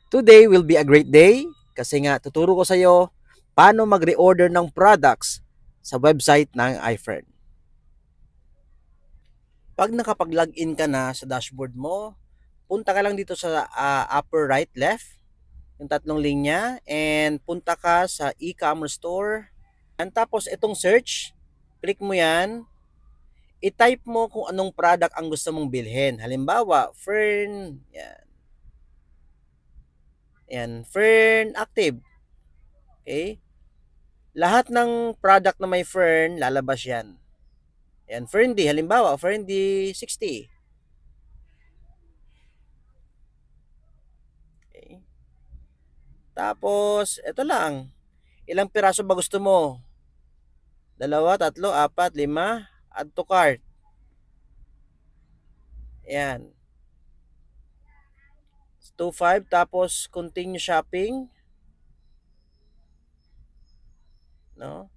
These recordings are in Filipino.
Today will be a great day kasi nga tuturo ko sa iyo paano mag-reorder ng products sa website ng iFern. Pag nakapag-login ka na sa dashboard mo, punta ka lang dito sa upper right left, yung tatlong linya, and punta ka sa e-commerce store. And tapos itong search, click mo yan, i-type mo kung anong product ang gusto mong bilhin. Halimbawa, Fern, yan. Yan, Fern Active. Okay? Lahat ng product na may Fern, lalabas yan. Yan, Ferndy, halimbawa, Ferndy 60. Okay. Tapos, ito lang. Ilang piraso ba gusto mo? 2, 3, 4, 5, add to cart. Yan. 2.5, tapos continue shopping. No?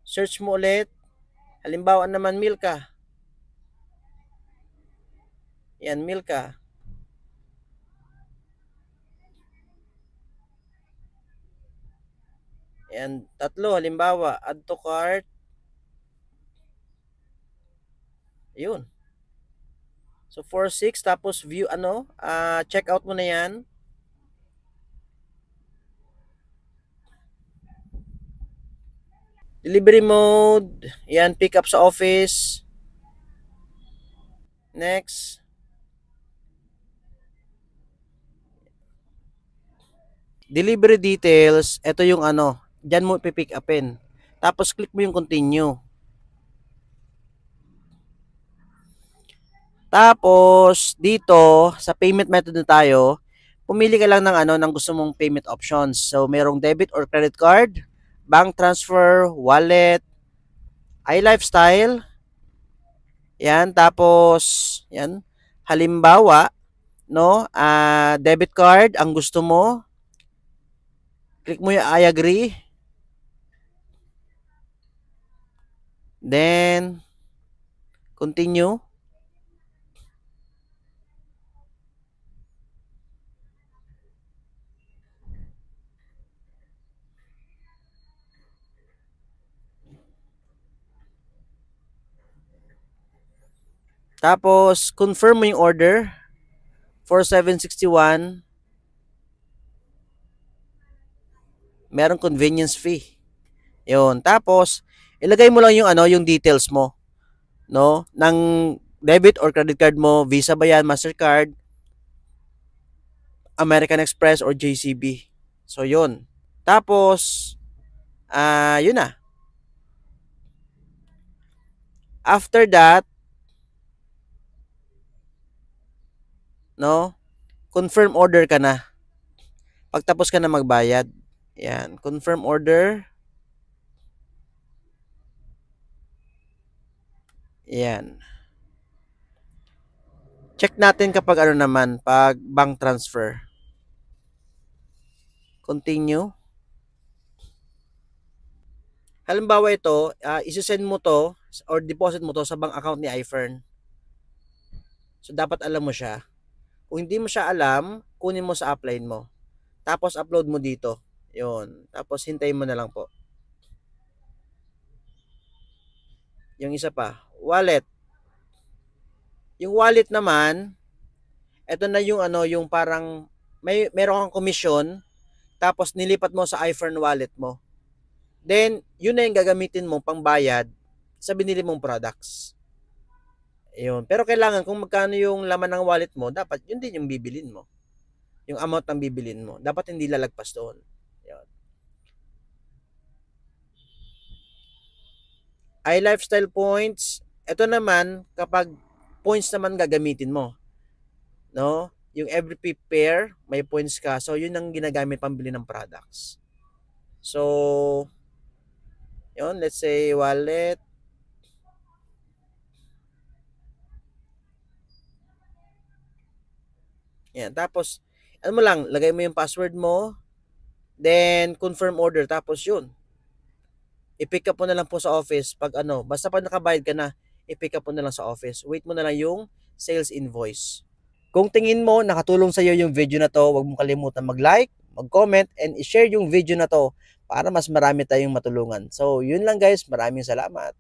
Search mo ulit. Halimbawa naman, Milka. Yan, Milka. Yan, 3, halimbawa, add to cart. Yun. So 4, 6, tapos view check out mo na yan. Delivery mode, yan, pick up sa office. Next. Delivery details, ito yung diyan mo ipipick upin. Tapos click mo yung continue. Tapos dito sa payment method na tayo, pumili ka lang ng gusto mong payment options. So merong debit or credit card, bank transfer, wallet, iLifestyle. Yan, tapos yan, halimbawa, debit card ang gusto mo. Click mo yung I agree. Then continue. Tapos confirm mo yung order. 4,761. Merong convenience fee. Yun. Tapos ilagay mo lang yung details mo, no? Ng debit or credit card mo, Visa ba yan, Mastercard, American Express or JCB. So yun. Tapos yun na. After that, no? Confirm order ka na. Pagtapos ka na magbayad. Yan, confirm order. Yan. Check natin kapag naman, pag bank transfer. Continue. Halimbawa ito, isi-send mo to or deposit mo to sa bank account ni iFern. So dapat alam mo siya. Kung hindi mo siya alam, kunin mo sa upline mo. Tapos upload mo dito. 'Yon. Tapos hintayin mo na lang po. Yung isa pa, wallet. Yung wallet naman, ito na yung yung parang meron kang commission, tapos nilipat mo sa iFern wallet mo. Then, yun na yung gagamitin mo pangbayad sa binili mong products. Ayun. Pero kailangan kung magkano yung laman ng wallet mo, dapat yun din yung bibilin mo. Yung amount ng bibilin mo. Dapat hindi lalagpas doon. Ayun. iLifestyle points. Ito naman, kapag points naman gagamitin mo. No? Yung every pair, may points ka. So, yun ang ginagamit pambili ng products. So, yun, let's say wallet. Yan, tapos mo lang, lagay mo yung password mo, then confirm order, tapos yun. I-pick up mo na lang po sa office pag basta pag nakabayad ka na, i-pick up mo na lang sa office. Wait mo na lang yung sales invoice. Kung tingin mo nakatulong sa iyo yung video na to, huwag mong kalimutan mag-like, mag-comment, and i-share yung video na to para mas marami tayong matulungan. So, yun lang guys. Maraming salamat.